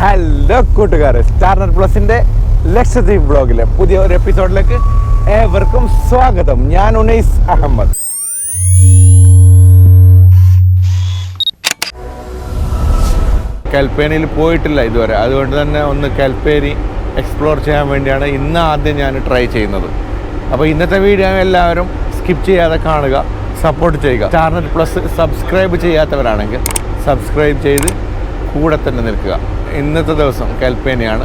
Hello കൂട്ടുകാരെ, Starnet പ്ലസിന്റെ Lakshadweep ബ്ലോഗിലെ പുതിയ ഒരു എപ്പിസോഡിലേക്ക് ഏവർക്കും സ്വാഗതം. ഞാൻ ഉനൈസ് അഹമ്മദ്. കൽപ്പേനിയിൽ പോയിട്ടില്ല ഇതുവരെ, അതുകൊണ്ട് തന്നെ ഒന്ന് കൽപ്പേനി എക്സ്പ്ലോർ ചെയ്യാൻ വേണ്ടിയാണ് ഇന്ന് ആദ്യം ഞാൻ ട്രൈ ചെയ്യുന്നത്. അപ്പോൾ ഇന്നത്തെ വീഡിയോ എല്ലാവരും സ്കിപ്പ് ചെയ്യാതെ കാണുക, സപ്പോർട്ട് ചെയ്യുക. സ്റ്റാർനെറ്റ് പ്ലസ് സബ്സ്ക്രൈബ് ചെയ്യാത്തവരാണെങ്കിൽ സബ്സ്ക്രൈബ് ചെയ്ത് കൂടെ തന്നെ നിൽക്കുക. ഇന്നത്തെ ദിവസം കൽപ്പേനിയാണ്.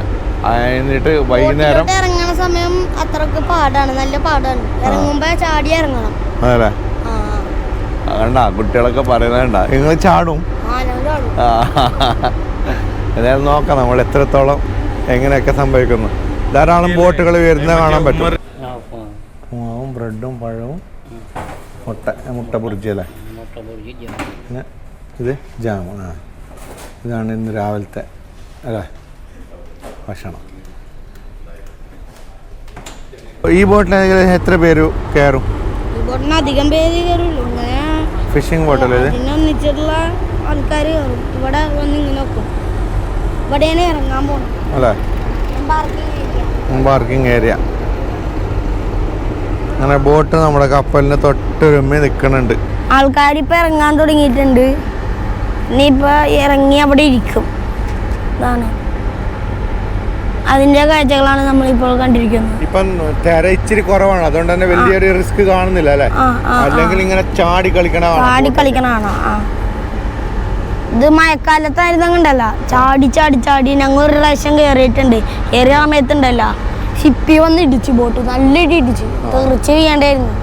എന്നിട്ട് വൈകുന്നേരം ഇറങ്ങുന്ന സമയം അത്രക്ക് പാടാണ്, നല്ല പാടാണ്. ഇറങ്ങുമ്പോ ചാടി ഇറങ്ങണം. അതല്ലേ, കണ്ട കുട്ടികളൊക്കെ പറയുന്നണ്ട നിങ്ങൾ ചാടും. ഏതായാലും നോക്കാം നമ്മൾ എത്രത്തോളം എങ്ങനെയൊക്കെ സംഭവിക്കുന്നു. ധാരാളം ബോട്ടുകൾ വരുന്ന കാണാൻ പറ്റും. മാവും ബ്രെഡും പഴവും മുട്ട പൊരിച്ചി അല്ലേ, പിന്നെ ഇത് ജാമ്. ഇതാണ് ഇന്ന് രാവിലത്തെ അല്ലേ ഭക്ഷണം. ഈ ബോട്ടിൽ എത്ര പേര് കയറും? അധികം പേര് കയറുള്ളൂ. ഫിഷിംഗ് ബോട്ടല്ലേ ഇത്? ഒന്നിച്ചിട്ടുള്ള ആൾക്കാർ കയറും. ഇവിടെ വന്ന് ഇങ്ങനെ നോക്കും. ഇവിടെയാണ് ഇറങ്ങാൻ പോകുന്നത് അല്ലേ, പാർക്കിംഗ് ഏരിയ. അങ്ങനെ ബോട്ട് നമ്മുടെ കപ്പലിന് തൊട്ടൊരുമ നിൽക്കുന്നുണ്ട്. ആൾക്കാരിപ്പോൾ ഇറങ്ങാൻ തുടങ്ങിയിട്ടുണ്ട്. ഇനിയിപ്പോൾ ഇറങ്ങി അവിടെ ഇരിക്കും. അതാണ് അതിന്റെ കാഴ്ചകളാണ് നമ്മളിപ്പോൾ കണ്ടിരിക്കുന്നത്. ഇപ്പം തിര ഇച്ചിരി കുറവാണ്, അതുകൊണ്ട് തന്നെ വലിയൊരു റിസ്ക് കാണുന്നില്ല അല്ലേ. അല്ലെങ്കിൽ ഇങ്ങനെ ചാടി കളിക്കണാണോ? ഇത് മഴക്കാലത്തായിരുന്നങ്ങണ്ടല്ല, ചാടി ഞങ്ങൾ ഒരു പ്രാവശ്യം കയറിയിട്ടുണ്ട്. കയറിയ സമയത്തുണ്ടല്ല ഷിപ്പി വന്ന് ഇടിച്ചു, ബോട്ട് നല്ല ഇടിച്ചു, തെറിച്ച് വീഴണ്ടായിരുന്നു.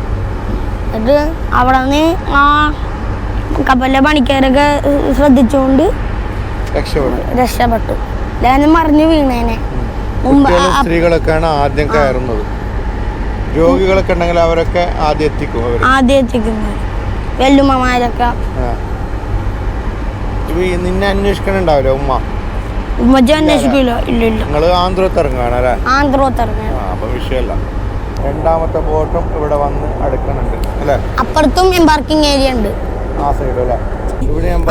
എന്നിട്ട് അവിടെ നിന്ന് ആ കപ്പലിലെ പണിക്കാരൊക്കെ ശ്രദ്ധിച്ചുകൊണ്ട് രക്ഷപ്പെട്ടു. ഞാൻ മറിഞ്ഞു വീണേനെ. സ്ത്രീകളൊക്കെയാണ് ആദ്യം കയറുന്നത്. രോഗികളൊക്കെ ഉണ്ടെങ്കിൽ അവരൊക്കെ ആദ്യം എത്തിക്കുന്നത്. വെല്ലുമ്മമാരൊക്കെ നിന്നെ അന്വേഷിക്കണുണ്ടാവില്ല ഉമ്മച്ചി അന്വേഷിക്കൂല. ഇല്ല നിങ്ങള് ആന്ധ്രത്ത് ഇറങ്ങുകയാണല്ലേ? അപ്പൊ വിഷയമല്ല. രണ്ടാമത്തെ ബോട്ടും ഇവിടെ വന്ന് അടുക്കണുണ്ട് അല്ലേ. അപ്പുറത്തും എംബാർക്കിംഗ് ഏരിയ ഉണ്ട് ആ സൈഡ് അല്ലേ.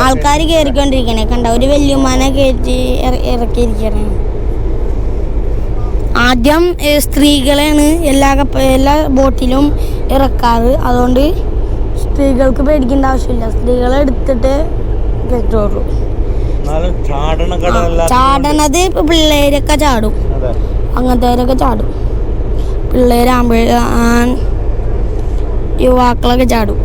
ആൾക്കാർ കയറിക്കൊണ്ടിരിക്കണേ കണ്ട, ഒരു വെല്ലുമാനെ കയറ്റി ഇറക്കിയിരിക്കണേ. ആദ്യം സ്ത്രീകളെയാണ് എല്ലാ ബോട്ടിലും ഇറക്കാറ്. അതുകൊണ്ട് സ്ത്രീകൾക്ക് പേടിക്കേണ്ട ആവശ്യമില്ല. സ്ത്രീകളെ എടുത്തിട്ട് കയറ്റുള്ളൂ. ചാടണത് പിള്ളേരൊക്കെ ചാടും, അങ്ങനത്തെവരൊക്കെ ചാടും. യുവാക്കളൊക്കെ ചാടും.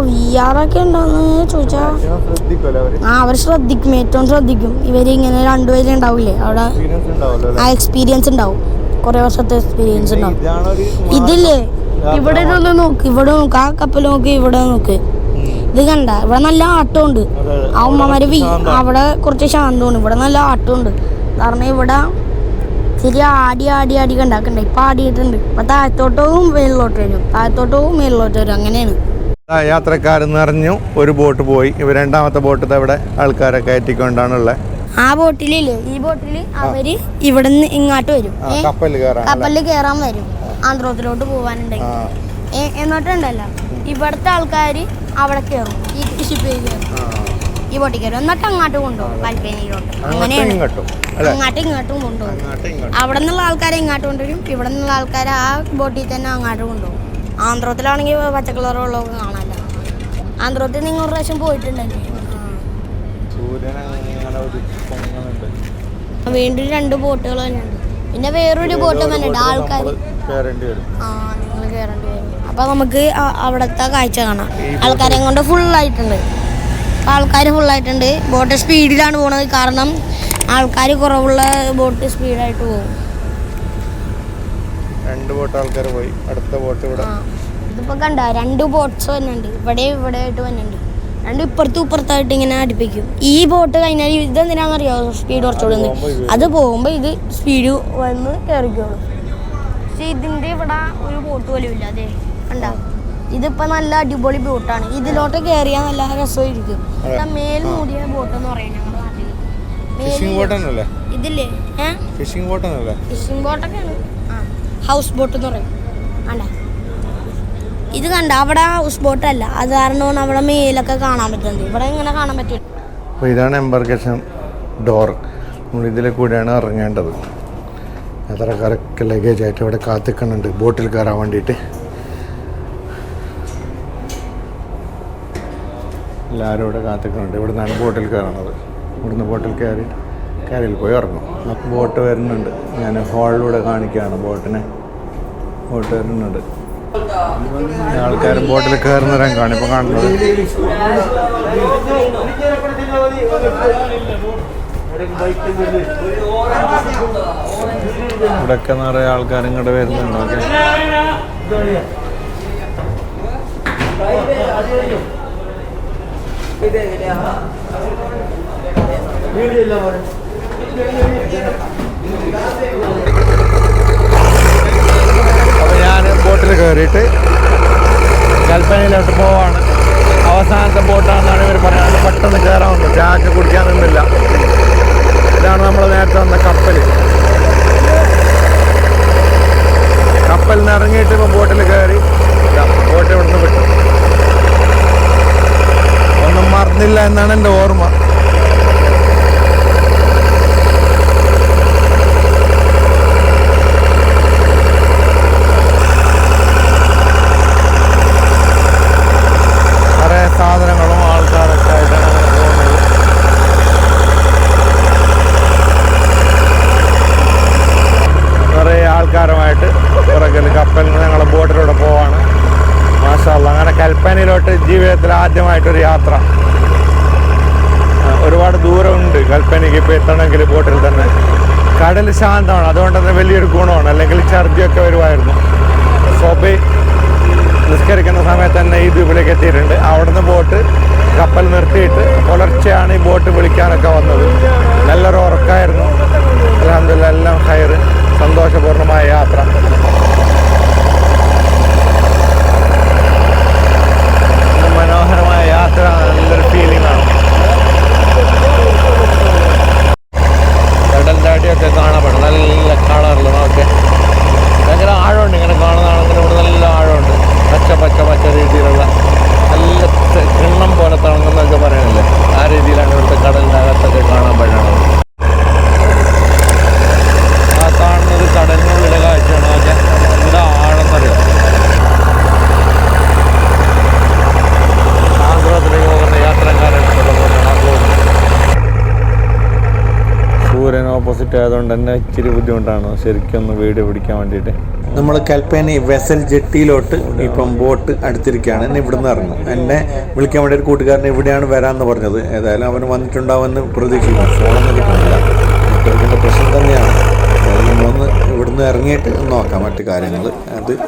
വീഴാറൊക്കെ ഉണ്ടോന്ന് ചോദിച്ചാ അവർ ശ്രദ്ധിക്കും, ഏറ്റവും ശ്രദ്ധിക്കും. ഇവര് ഇങ്ങനെ രണ്ടുപേരും ഉണ്ടാവില്ലേ അവിടെ, ആ എക്സ്പീരിയൻസ് ഉണ്ടാവും, കുറെ വർഷത്തെ എക്സ്പീരിയൻസ് ഉണ്ടാവും. ഇതില്ലേ ഇവിടെ നോക്ക്, ഇവിടെ നോക്ക്, ആ കപ്പൽ നോക്ക്, ഇവിടെ നോക്ക്. ഇത് കണ്ട, ഇവിടെ നല്ല ആട്ടമുണ്ട്. ആ ഉമ്മമാര് അവിടെ കുറച്ച് ശാന്തമാണ്, ഇവിടെ നല്ല ആട്ടമുണ്ട്. കാരണം ഇവിടെ ശരി ആടി കണ്ടാക്കണ്ട. ഇപ്പൊ ആടിയിട്ടുണ്ട്. ഇപ്പൊ താഴത്തോട്ടവും മേളിലോട്ട് വരും, താഴത്തോട്ടവും മേളിലോട്ട് വരും. അങ്ങനെയാണ്. യാത്രക്കാർ നിറഞ്ഞു. ഒരു ബോട്ട് പോയി. രണ്ടാമത്തെ ബോട്ട് ഇവിടെ ആൾക്കാരെ കയറ്റിക്കൊണ്ടാണുള്ളത്. ആ ബോട്ടിലില്ലേ, ഈ ബോട്ടില് അവര് ഇവിടെ നിന്ന് ഇങ്ങോട്ട് വരും, കപ്പലിൽ കയറാൻ വരും. ആന്ധ്രത്തിലോട്ട് പോവാനുണ്ടെങ്കിൽ. എന്നിട്ടുണ്ടല്ലോ ഇവിടുത്തെ ആൾക്കാര് അവിടെ കയറും, ഈ ഷിപ്പിൽ കയറും, ഈ ബോട്ടിൽ കയറും. എന്നിട്ട് അങ്ങോട്ട് കൊണ്ടുപോകും കൽപ്പേനിയിലോട്ട്. അങ്ങനെയാണ്, അങ്ങോട്ടും ഇങ്ങോട്ടും കൊണ്ടുപോകും. അവിടെ നിന്നുള്ള ആൾക്കാരെ ഇങ്ങോട്ട് കൊണ്ടുവരും, ഇവിടെ നിന്നുള്ള ആൾക്കാരെ ആ ബോട്ടിൽ തന്നെ അങ്ങോട്ട് കൊണ്ടുപോകും. ആന്ധ്രത്തിലാണെങ്കിൽ പച്ചക്കളർ വെള്ളമൊക്കെ കാണാമല്ലോ. ആന്ധ്രത്തിൽ നിങ്ങൾ ഒരു പ്രാവശ്യം പോയിട്ടുണ്ടല്ലേ? വീണ്ടും 2 ബോട്ടുകൾ തന്നെ ഉണ്ട്. പിന്നെ വേറൊരു ബോട്ട് തന്നെ ഉണ്ട്. ആൾക്കാർ നിങ്ങൾ കയറേണ്ടി വരും. അപ്പൊ നമുക്ക് അവിടുത്തെ കാഴ്ച കാണാം. ആൾക്കാരെ കൊണ്ട് ഫുള്ളായിട്ടുണ്ട്. ബോട്ട് സ്പീഡിലാണ് പോണത്. കാരണം ആൾക്കാർ കുറവുള്ള ബോട്ട് സ്പീഡായിട്ട് പോകും. 2 ബോട്ട് ആൾക്കാർ പോയി. അടുത്ത ബോട്ട് ഇവിടെ. ഇതിപ്പോ കണ്ട 2 ബോട്ട്സ് വന്നുണ്ട്. ഇവിടെ ആയിട്ട് വന്നുണ്ട്. 2 ഇപ്പുറത്തായിട്ട് ഇങ്ങനെ അടുപ്പിക്കും. ഈ ബോട്ട് കഴിഞ്ഞാൽ ഇതെന്തിനാണെന്നറിയോ സ്പീഡ് കുറച്ചുകൂടെ. അത് പോകുമ്പോ ഇത് സ്പീഡ് വന്ന് കയറിക്കോളും. പക്ഷെ ഇതിന്റെ ഇവിടെ ഒരു ബോട്ട് പോലും ഇല്ല. അതെ കണ്ട, ഇതിപ്പോ നല്ല അടിപൊളി ബോട്ടാണ്. ഇതിലോട്ട് കയറിയാൽ നല്ല രസമായിരിക്കും. മേൽ മൂടിയ ബോട്ട് എന്ന് പറയും ഞങ്ങളുടെ നാട്ടില്. ഇതില്ലേ ഫിഷിംഗ് ബോട്ടൊക്കെയാണ്. ഹൗസ് ബോട്ട് എന്ന് പറയും. ഇത് കണ്ട അവിടെ ഹൗസ് ബോട്ടല്ല, അത് കാരണം അവിടെ മേലൊക്കെ കാണാൻ പറ്റുന്നത്. ഇവിടെ ഇങ്ങനെ കാണാൻ പറ്റും. അപ്പോൾ ഇതാണ് എംബർക്കേഷൻ ഡോർ. നമ്മൾ ഇതിലെ കൂടെയാണ് ഇറങ്ങേണ്ടത്. യാത്രക്കാരൊക്കെ ലഗേജായിട്ട് ഇവിടെ കാത്തിക്കുന്നുണ്ട് ബോട്ടിൽ കയറാൻ വേണ്ടിയിട്ട്. എല്ലാവരും ഇവിടെ കാത്തിക്കുന്നുണ്ട്. ഇവിടെ നിന്നാണ് ബോട്ടിൽ കയറണത്. ഇവിടുന്ന് ബോട്ടിൽ കയറിയിട്ട് കരയിൽ പോയി ഇറങ്ങും. ബോട്ട് വരുന്നുണ്ട്. ഞാൻ ഹോളിലൂടെ കാണിക്കുകയാണ് ബോട്ട് വരുന്നുണ്ട്. ആൾക്കാർ ബോട്ടിൽ കയറുന്ന രംഗമാണ് ഇപ്പോൾ കാണുന്നത്. ഇവിടെയൊക്കെ നിറയെ ആൾക്കാർ ഇങ്ങോട്ട് വരുന്നുണ്ട്. അപ്പോൾ ഞാൻ ബോട്ടിൽ കയറിയിട്ട് കൽപ്പനയിലോട്ട് പോവാണ്. അവസാനത്തെ ബോട്ടാണെന്നാണ് ഇവർ പറയുന്നത്. പെട്ടെന്ന് കയറാവുന്നു, ചാക്ക് കുടിക്കാൻ നിന്നില്ല. ഇതാണ് നമ്മൾ നേരത്തെ വന്ന കപ്പലിൽ നിന്ന് ഇറങ്ങിയിട്ട് ഇപ്പോൾ ബോട്ടിൽ കയറി. ബോട്ട് ഇവിടുന്ന് വിട്ടു. ഒന്നും മറന്നില്ല എന്നാണ് എൻ്റെ ഓർമ്മ. കുറേ സാധനങ്ങളും ആൾക്കാരൊക്കെ ആയിട്ടാണ് അങ്ങനെ പോകുന്നത്. നിറയെ ആൾക്കാരുമായിട്ട് പുറകിൽ കപ്പലിൽ ഞങ്ങൾ ബോട്ടിലൂടെ പോവാണ്. മാഷാ അല്ലാഹ്. അങ്ങനെ കൽപ്പനയിലോട്ട് ജീവിതത്തിൽ ആദ്യമായിട്ടൊരു യാത്ര. ഒരുപാട് ദൂരമുണ്ട് കൽപ്പനയ്ക്ക് ഇപ്പോൾ എത്തണമെങ്കിൽ ബോട്ടിൽ തന്നെ. കടൽ ശാന്തമാണ്, അതുകൊണ്ട് തന്നെ വലിയൊരു ഗുണമാണ്. അല്ലെങ്കിൽ ഛർദിയൊക്കെ വരുമായിരുന്നു. സൊബൈ നിസ്കരിക്കുന്ന സമയത്ത് തന്നെ ഈ ദ്വീപിലേക്ക് എത്തിയിട്ടുണ്ട്. അവിടുന്ന് ബോട്ട് കപ്പൽ നിർത്തിയിട്ട് പുലർച്ചെയാണ് ഈ ബോട്ട് വിളിക്കാനൊക്കെ വന്നത്. നല്ലൊരു ഉറക്കമായിരുന്നു. അൽഹംദുലില്ലാഹ് എല്ലാം ഖൈർ, സന്തോഷപൂർണ്ണമായ യാത്ര. മനോഹരമായ യാത്ര, നല്ലൊരു ഫീലിംഗ് ആണ്. കടൽ താടിയൊക്കെ കാണപ്പെടും. നല്ല കളറിൽ നോക്കെ ഭയങ്കര ആഴമുണ്ട്. ഇങ്ങനെ കാണുന്നതാണെങ്കിൽ ഇവിടെ നല്ല ആഴമുണ്ട്. പച്ച രീതിയിലുള്ള നല്ല കിണ്ണം പോലെ തിളങ്ങുന്നൊക്കെ പറയണില്ലേ, ആ രീതിയിലാണ് ഇവിടുത്തെ കടലിൻ്റെ അകത്തൊക്കെ കാണാൻ പറ്റണത്. ആ കാണുന്നത് കടലിനുള്ളിലെ കാഴ്ചയാണ്. അതൊക്കെ ഇവിടെ ആഴെന്നറിയാം. ആന്ധ്രത്തിലേക്ക് പോകുന്ന യാത്രക്കാരാണ് പോകുന്നത്. സൂര്യൻ ഓപ്പോസിറ്റ് ആയതുകൊണ്ട് തന്നെ ഇച്ചിരി ബുദ്ധിമുട്ടാണ് ശരിക്കൊന്ന് വീഡിയോ പിടിക്കാൻ വേണ്ടിയിട്ട്. നമ്മൾ കൽപ്പേനി വെസൽ ജെട്ടിയിലോട്ട് ഇപ്പം ബോട്ട് അടുത്തിരിക്കുകയാണ്. എന്നെ ഇവിടുന്ന് ഇറങ്ങും. എന്നെ വിളിക്കാൻ വേണ്ടി ഒരു കൂട്ടുകാരൻ ഇവിടെയാണ് വരാമെന്ന് പറഞ്ഞത്. ഏതായാലും അവന് വന്നിട്ടുണ്ടാവുമെന്ന് പ്രതീക്ഷിക്കുന്നു. ഫോണൊന്നും കിട്ടുന്നില്ല, നെറ്റ്വർക്കിൻ്റെ പ്രശ്നം തന്നെയാണ്. നമ്മളൊന്ന് ഇവിടുന്ന് ഇറങ്ങിയിട്ട് നോക്കാം മറ്റു കാര്യങ്ങൾ.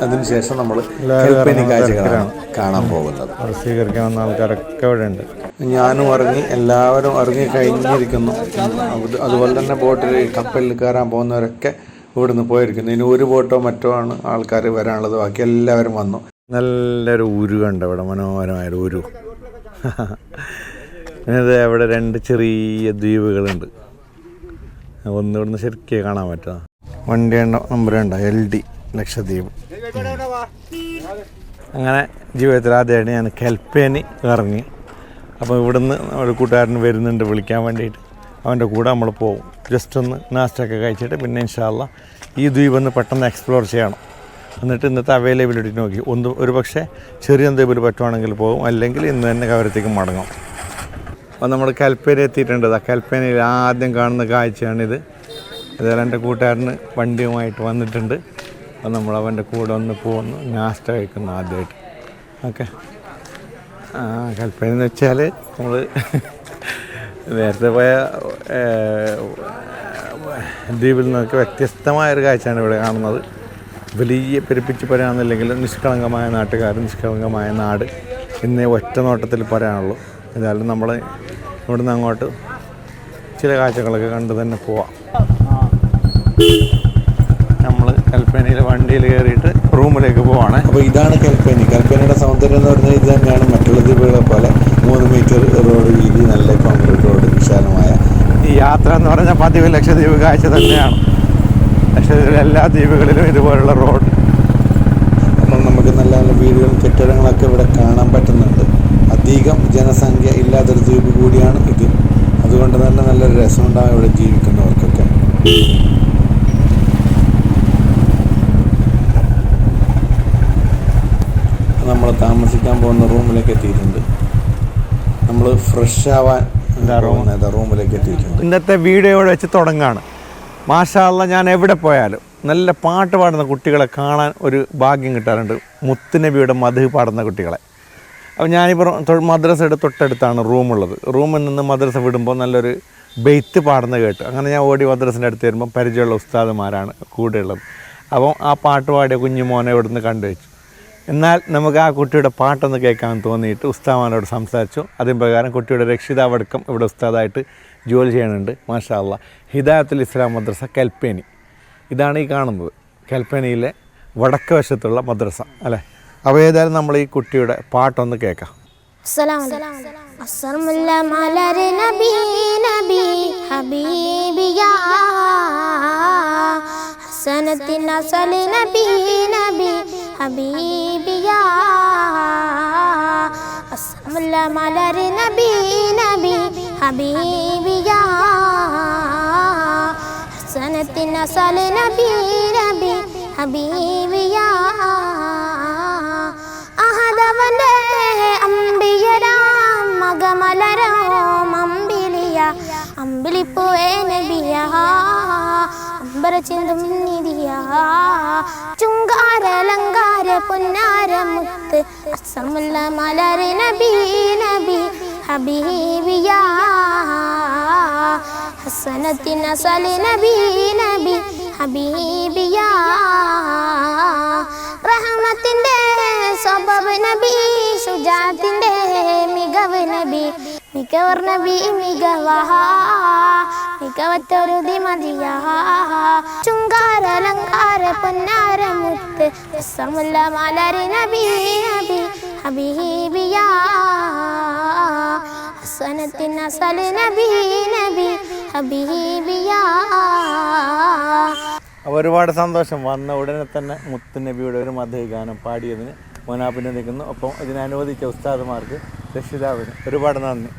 അതിനുശേഷം നമ്മൾ കൽപ്പേനി കാഴ്ചകളാണ് കാണാൻ പോകുന്നത്. സ്വീകരിക്കാൻ വന്ന ആൾക്കാരൊക്കെ ഇവിടെ ഉണ്ട്. ഞാനും ഇറങ്ങി, എല്ലാവരും ഇറങ്ങി കഴിഞ്ഞിരിക്കുന്നു. അതുപോലെ തന്നെ ബോട്ടിൽ കപ്പലിൽ കയറാൻ പോകുന്നവരൊക്കെ ഇവിടുന്ന് പോയിരിക്കുന്നു. ഇനി ഒരു ബോട്ടോ മറ്റോ ആണ് ആൾക്കാർ വരാനുള്ളത്. ബാക്കി എല്ലാവരും വന്നു. നല്ലൊരു ഉരു കണ്ട ഇവിടെ, മനോഹരമായൊരു ഉരു. ഇത് അവിടെ 2 ചെറിയ ദ്വീപുകളുണ്ട്. ഒന്ന് ഇവിടുന്ന് ശരിക്കും കാണാൻ പറ്റുക. വണ്ടി നമ്പർ ഉണ്ട് LD ലക്ഷദ്വീപ്. അങ്ങനെ ജീവിതത്തിൽ ആദ്യമായിട്ട് ഞാൻ കൽപ്പേനി ഇറങ്ങി. അപ്പോൾ ഇവിടുന്ന് ഒരു കൂട്ടുകാരൻ വരുന്നുണ്ട് വിളിക്കാൻ വേണ്ടിയിട്ട്. അവൻ്റെ കൂടെ നമ്മൾ പോകും. ജസ്റ്റ് ഒന്ന് നാസ്റ്റൊക്കെ കഴിച്ചിട്ട് പിന്നെ ഇൻഷാ അല്ലാഹ് ഈ ദ്വീപൊന്ന് പെട്ടെന്ന് എക്സ്പ്ലോർ ചെയ്യണം. എന്നിട്ട് ഇന്നത്തെ അവൈലബിലിറ്റി നോക്കി ഒരു പക്ഷേ ചെറിയ ദ്വീപിൽ പറ്റുവാണെങ്കിൽ പോകും, അല്ലെങ്കിൽ ഇന്ന് തന്നെ കവരത്തേക്ക് മടങ്ങും. അപ്പോൾ നമ്മൾ കൽപ്പേനി എത്തിയിട്ടുണ്ട്. ആ കൽപ്പേനിയിൽ ആദ്യം കാണുന്ന കാഴ്ചയാണിത്. അതുപോലെ എൻ്റെ കൂട്ടുകാരന് വണ്ടിയുമായിട്ട് വന്നിട്ടുണ്ട്. അപ്പോൾ നമ്മൾ അവൻ്റെ കൂടെ ഒന്ന് പോകുന്നു, നാസ്റ്റ കഴിക്കുന്നു ആദ്യമായിട്ട്. ഓക്കെ. കൽപ്പേനി എന്ന് വെച്ചാൽ നമ്മൾ നേരത്തെ പോയ ദ്വീപിൽ നിന്നൊക്കെ വ്യത്യസ്തമായൊരു കാഴ്ചയാണ് ഇവിടെ കാണുന്നത്. വലിയ പെരുപ്പിച്ച് പറയാമെന്നില്ലെങ്കിലും നിഷ്കളങ്കമായ നാട്ടുകാർ, നിഷ്കളങ്കമായ നാട് എന്നേ ഒറ്റ നോട്ടത്തിൽ പറയാനുള്ളൂ. ഏതായാലും നമ്മൾ ഇവിടുന്ന് അങ്ങോട്ട് ചില കാഴ്ചകളൊക്കെ കണ്ട് തന്നെ പോവാം. നമ്മൾ കൽപ്പേനിയിൽ വണ്ടിയിൽ കയറിയിട്ട് റൂമിലേക്ക് പോവാണ്. അപ്പോൾ ഇതാണ് കൽപ്പേനി. കൽപ്പേനിയുടെ സൗന്ദര്യം എന്ന് പറഞ്ഞാൽ ഇത് തന്നെയാണ്. മറ്റുള്ള ദ്വീപുകളെ പോലെ 3 മീറ്റർ റോഡ് വീതി, നല്ല കോൺക്രീറ്റ് റോഡ്, വിശാലമായ. ഈ യാത്ര എന്ന് പറഞ്ഞാൽ പതിവ് ലക്ഷദ്വീപ് കാഴ്ച തന്നെയാണ്. ലക്ഷദ്വീപിലെ എല്ലാ ദ്വീപുകളിലും ഇതുപോലുള്ള റോഡ്. അപ്പം നമ്മൾ നമുക്ക് നല്ല നല്ല വീടുകളും കെട്ടിടങ്ങളൊക്കെ ഇവിടെ കാണാൻ പറ്റുന്നുണ്ട്. അധികം ജനസംഖ്യ ഇല്ലാത്തൊരു ദ്വീപ് കൂടിയാണ് ഇത്. അതുകൊണ്ട് തന്നെ നല്ലൊരു രസമുണ്ടാകും ഇവിടെ ജീവിക്കുന്നവർക്കൊക്കെ. നമ്മൾ താമസിക്കാൻ പോകുന്ന റൂമിലേക്ക് എത്തിയിട്ടുണ്ട്. നമ്മൾ ഫ്രഷ് ആവാൻ റൂമിലേക്ക് എത്തിയിട്ടുണ്ട്. ഇന്നത്തെ വീഡിയോയോടെ വെച്ച് തുടങ്ങാണ്. മാഷാ അല്ലാഹ്, ഞാൻ എവിടെ പോയാലും നല്ല പാട്ട് പാടുന്ന കുട്ടികളെ കാണാൻ ഒരു ഭാഗ്യം കിട്ടാറുണ്ട്. മുത്തുനബിയുടെ മദ്ഹ് പാടുന്ന കുട്ടികളെ. അപ്പോൾ ഞാനിപ്പോൾ മദ്രസയുടെ തൊട്ടടുത്താണ് റൂമുള്ളത്. റൂമിൽ നിന്ന് മദ്രസ വിടുമ്പോൾ നല്ലൊരു ബെയ്ത്ത് പാടുന്ന കേട്ട് അങ്ങനെ ഞാൻ ഓടി മദ്രസിൻ്റെ അടുത്ത് വരുമ്പോൾ പരിചയമുള്ള ഉസ്താദുമാരാണ് കൂടെയുള്ളത്. അപ്പം ആ പാട്ട് പാടിയ കുഞ്ഞുമോനെ ഇവിടുന്ന് കണ്ടുവച്ചു. എന്നാൽ നമുക്ക് ആ കുട്ടിയുടെ പാട്ടൊന്ന് കേൾക്കാൻ തോന്നിയിട്ട് ഉസ്താദുമാരോട് സംസാരിച്ചു. അതിന് പ്രകാരം കുട്ടിയുടെ രക്ഷിതാവടക്കം ഇവിടെ ഉസ്താദായിട്ട് ജോലി ചെയ്യുന്നുണ്ട്. മാഷാ അല്ലാഹ്. ഹിദായത്തുൽ ഇസ്ലാം മദ്രസ കൽപ്പേനി, ഇതാണ് ഈ കാണുന്നത്. കൽപ്പേനിയിലെ വടക്ക് വശത്തുള്ള മദ്രസ അല്ലേ. അപ്പോൾ ഏതായാലും നമ്മൾ ഈ കുട്ടിയുടെ പാട്ടൊന്ന് കേൾക്കാം. അമ്പിളിപ്പൂവേ നബിയ അമ്പര ചിന്തും നിധിയ ചുങ്കാരലങ്കാര പൊന്നാര മുത്ത് അസമുല്ല മലര് നബി നബി ഹബീബിയ ഹസനത്തിൻ അസല് നബി നബി ഹബീബിയ റഹ്മത്തിന്റെ സബബ് നബി ശുജാത്തിന്റെ മികവ് നബി മികവർ നബി മികവത്തൊരു ദിമതിയ ചുങ്കാരലങ്കാര പൊന്നാര മുത്ത് സമുല്ല മലര് നബി നബി ഹബീബിയ ഹസനത്തിൻ അസല് നബി നബി ഹബീബിയ. ഒരുപാട് സന്തോഷം. വന്ന ഉടനെ തന്നെ മുത്തുനബിയുടെ ഒരു മദ്ഹ് ഗാനം പാടിയതിന് അഭിനന്ദിക്കുന്നു. ഒപ്പം ഇതിനെ അനുവദിച്ച ഉസ്താദുമാർക്ക് രക്ഷിതാവിന് ഒരുപാട് നന്ദി.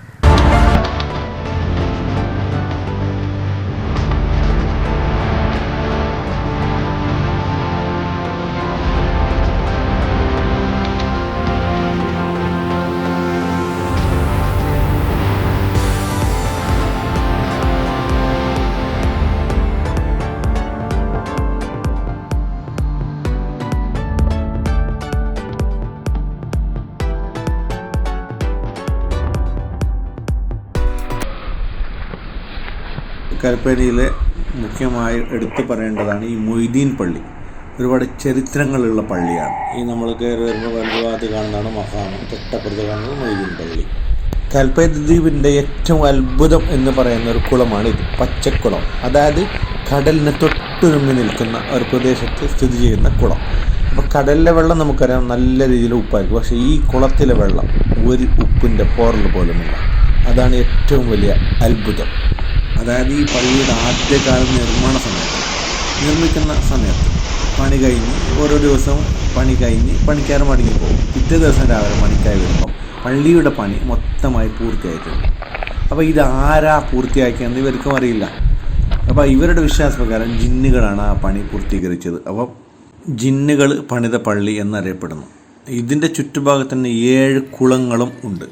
കൽപ്പേനിയിലെ മുഖ്യമായി എടുത്തു പറയേണ്ടതാണ് ഈ മൊയ്തീൻ പള്ളി. ഒരുപാട് ചരിത്രങ്ങളുള്ള പള്ളിയാണ്. ഈ നമ്മൾ കയറി വരുമ്പോൾ വലതുഭാഗത്ത് കാണുന്നതാണ് മഖാമ്, തൊട്ടപ്പുറത്ത് കാണുന്നത് മൊയ്തീൻ പള്ളി. കൽപ്പേനി ദ്വീപിൻ്റെ ഏറ്റവും അത്ഭുതം എന്ന് പറയുന്ന ഒരു കുളമാണ് ഇത്, പച്ചക്കുളം. അതായത് കടലിന് തൊട്ടുരുമ്മി നിൽക്കുന്ന ഒരു പ്രദേശത്ത് സ്ഥിതി ചെയ്യുന്ന കുളം. അപ്പോൾ കടലിലെ വെള്ളം നമുക്കറിയാം നല്ല രീതിയിൽ ഉപ്പായിരിക്കും. പക്ഷേ ഈ കുളത്തിലെ വെള്ളം ഒരു ഉപ്പിൻ്റെ പോറൽ പോലുമില്ല. അതാണ് ഏറ്റവും വലിയ അത്ഭുതം. അതായത് ഈ പള്ളിയുടെ ആദ്യകാല നിർമ്മിക്കുന്ന സമയത്ത് പണി കഴിഞ്ഞ് ഓരോ ദിവസവും പണി കഴിഞ്ഞ് പണിക്കാർ മടങ്ങിപ്പോകും. പിറ്റേ ദിവസം രാവിലെ പണിക്കായി വരുമ്പം പള്ളിയുടെ പണി മൊത്തമായി പൂർത്തിയായിട്ടുണ്ട്. അപ്പോൾ ഇത് ആരാ പൂർത്തിയാക്കിയെന്ന് ഇവർക്കും അറിയില്ല. അപ്പോൾ ഇവരുടെ വിശ്വാസപ്രകാരം ജിന്നുകളാണ് ആ പണി പൂർത്തീകരിച്ചത്. അപ്പോൾ ജിന്നുകൾ പണിത പള്ളി എന്നറിയപ്പെടുന്നു. ഇതിൻ്റെ ചുറ്റുഭാഗത്ത് തന്നെ 7 കുളങ്ങളും ഉണ്ട്.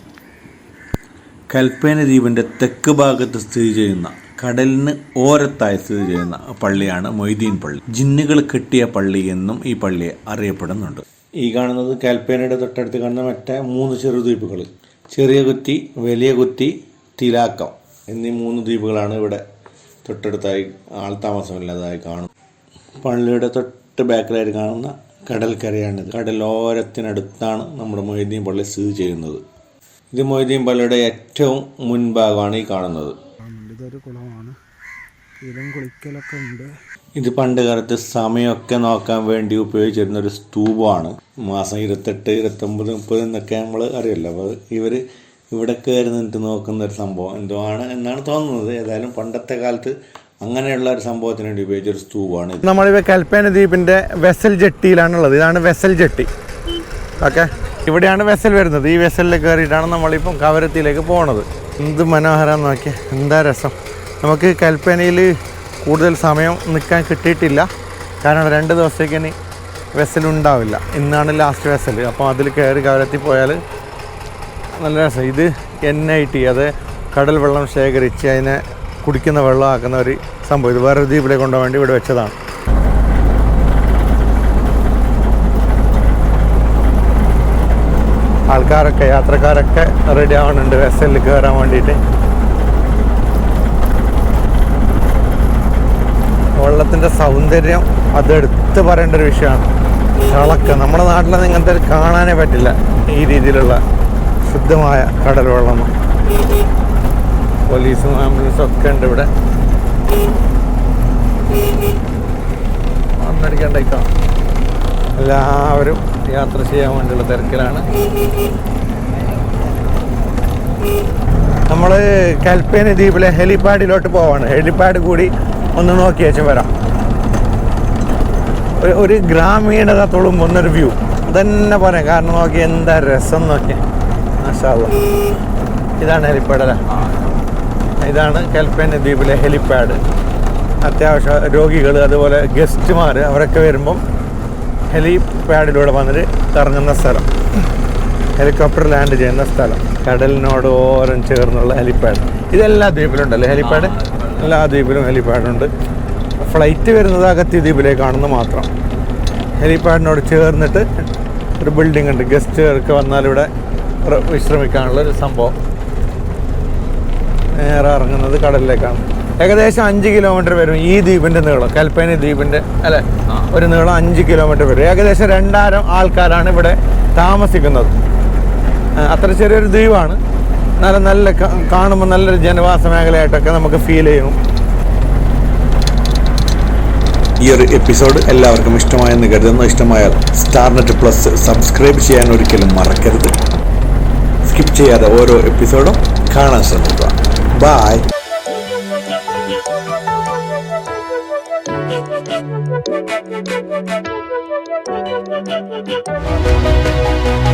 കൽപ്പേനി ദ്വീപിൻ്റെ തെക്ക് ഭാഗത്ത് സ്ഥിതി ചെയ്യുന്ന, കടലിന് ഓരത്തായി സ്ഥിതി ചെയ്യുന്ന പള്ളിയാണ് മൊയ്തീൻ പള്ളി. ജിന്നുകൾ കെട്ടിയ പള്ളി എന്നും ഈ പള്ളിയെ അറിയപ്പെടുന്നുണ്ട്. ഈ കാണുന്നത് കൽപ്പേനിയുടെ തൊട്ടടുത്ത് കാണുന്ന മറ്റേ 3 ചെറുദ്വീപുകൾ, ചെറിയ കുറ്റി, വലിയ കുറ്റി, തിലാക്കം എന്നീ 3 ദ്വീപുകളാണ് ഇവിടെ തൊട്ടടുത്തായി ആൾ താമസമില്ലാതായി കാണുന്നത്. പള്ളിയുടെ തൊട്ട് ബാക്കിലായിട്ട് കാണുന്ന കടൽക്കരയാണിത്. കടലോരത്തിനടുത്താണ് നമ്മുടെ മൊയ്തീൻ പള്ളി സ്ഥിതി ചെയ്യുന്നത്. ഇത് മൊയ്തീൻ പള്ളിയുടെ ഏറ്റവും മുൻഭാഗമാണ് ഈ കാണുന്നത്. ഇതൊരു കുളമാണ്, ഇതിലും കുളിക്കലൊക്കെ ഉണ്ട്. ഇത് പണ്ട് കാലത്ത് സമയമൊക്കെ നോക്കാൻ വേണ്ടി ഉപയോഗിച്ചിരുന്ന ഒരു സ്തൂപമാണ്. മാസം 28, 29, 30 എന്നൊക്കെ നമ്മൾ അറിയല്ലോ. അപ്പോൾ ഇവർ ഇവിടെ കയറി നിന്നിട്ട് നോക്കുന്ന ഒരു സംഭവം എന്തോ ആണ് എന്നാണ് തോന്നുന്നത്. ഏതായാലും പണ്ടത്തെ കാലത്ത് അങ്ങനെയുള്ള ഒരു സംഭവത്തിന് വേണ്ടി ഉപയോഗിച്ചൊരു സ്തൂപമാണ്. നമ്മളിപ്പോൾ കൽപ്പേനി ദ്വീപിൻ്റെ വെസൽ ജെട്ടിയിലാണുള്ളത്. ഇതാണ് വെസൽ ജെട്ടി. ഓക്കെ, ഇവിടെയാണ് വെസൽ വരുന്നത്. ഈ വെസലിൽ കയറിയിട്ടാണ് നമ്മളിപ്പം കവരത്തിയിലേക്ക് പോകുന്നത്. എന്ത് മനോഹരമെന്ന് നോക്കിയാൽ, എന്താ രസം. നമുക്ക് കൽപ്പനയിൽ കൂടുതൽ സമയം നിൽക്കാൻ കിട്ടിയിട്ടില്ല, കാരണം 2 ദിവസത്തേക്ക് ഇനി വെസലുണ്ടാവില്ല. ഇന്നാണ് ലാസ്റ്റ് വെസൽ. അപ്പോൾ അതിൽ കയറി കവരത്തിൽ പോയാൽ നല്ല രസം. ഇത് NIT, അത് കടൽ വെള്ളം ശേഖരിച്ച് അതിനെ കുടിക്കുന്ന വെള്ളമാക്കുന്ന ഒരു സംഭവം. ഇത് വേറെ ദ്വീപിലേക്ക് കൊണ്ടുപോകാൻ വേണ്ടി ഇവിടെ വെച്ചതാണ്. ആൾക്കാരൊക്കെ, യാത്രക്കാരൊക്കെ റെഡി ആവുന്നുണ്ട് വെസലിൽ കയറാൻ വേണ്ടിയിട്ട്. വെള്ളത്തിൻ്റെ സൗന്ദര്യം അതെടുത്ത് പറയേണ്ട ഒരു വിഷയമാണ്. തിളക്കം നമ്മുടെ നാട്ടിലൊന്നും ഇങ്ങനത്തെ കാണാനേ പറ്റില്ല, ഈ രീതിയിലുള്ള ശുദ്ധമായ കടൽ വെള്ളമൊന്നും. പോലീസും ആംബുലൻസും ഒക്കെ ഉണ്ട് ഇവിടെ. മണ്ണടിക്കണ്ടേക്കാം. എല്ലാവരും യാത്ര ചെയ്യാൻ വേണ്ടിയുള്ള തിരക്കിലാണ്. നമ്മൾ കൽപ്പേനി ദ്വീപിലെ ഹെലിപാഡിലോട്ട് പോവാണ്. ഹെലിപാഡ് കൂടി ഒന്ന് നോക്കി വെച്ചാൽ വരാം. ഒരു ഗ്രാമീണത തുളുമ്പുന്നൊരു വ്യൂ അതന്നെ പറയാം. കാരണം നോക്കി എന്താ രസം നോക്കി. മാഷാ അല്ലാഹ്. ഇതാണ് ഹെലിപാഡ് അല്ലേ? ഇതാണ് കൽപ്പേനി ദ്വീപിലെ ഹെലിപാഡ്. അത്യാവശ്യം രോഗികൾ, അതുപോലെ ഗസ്റ്റുമാർ, അവരൊക്കെ വരുമ്പം ഹെലിപാഡിലൂടെ വന്നിട്ട് ഇറങ്ങുന്ന സ്ഥലം, ഹെലികോപ്റ്റർ ലാൻഡ് ചെയ്യുന്ന സ്ഥലം, കടലിനോട് ഓരം ചേർന്നുള്ള ഹെലിപാഡ്. ഇതെല്ലാ ദ്വീപിലുണ്ടല്ലേ ഹെലിപാഡ്? എല്ലാ ദ്വീപിലും ഹെലിപാഡുണ്ട്. ഫ്ലൈറ്റ് വരുന്നത് അഗത്തി ദ്വീപിലേക്കാണെന്ന് മാത്രം. ഹെലിപാഡിനോട് ചേർന്നിട്ട് ഒരു ബിൽഡിംഗ് ഉണ്ട്. ഗസ്റ്റുകൾക്ക് വന്നാൽ ഇവിടെ വിശ്രമിക്കാനുള്ളൊരു സംഭവം. നേരെ ഇറങ്ങുന്നത് കടലിലേക്കാണ്. ഏകദേശം 5 കിലോമീറ്റർ വരും ഈ ദ്വീപിൻ്റെ നീളം. കൽപ്പേനി ദ്വീപിൻ്റെ അല്ലേ, ഒരു നീളം 5 കിലോമീറ്റർ വരും. ഏകദേശം 2000 ആൾക്കാരാണ് ഇവിടെ താമസിക്കുന്നത്. അത്ര ചെറിയൊരു ദ്വീപാണ്. നല്ല കാണുമ്പോൾ നല്ലൊരു ജനവാസ മേഖലയായിട്ടൊക്കെ നമുക്ക് ഫീൽ ചെയ്യും. ഈ ഒരു എപ്പിസോഡ് എല്ലാവർക്കും ഇഷ്ടമായെന്ന് കരുതുന്നു. ഇഷ്ടമായാൽ StarNet+ സബ്സ്ക്രൈബ് ചെയ്യാൻ ഒരിക്കലും മറക്കരുത്. സ്കിപ്പ് ചെയ്യാതെ ഓരോ എപ്പിസോഡും കാണാൻ ശ്രമിക്കുക. ബൈ. Thank you.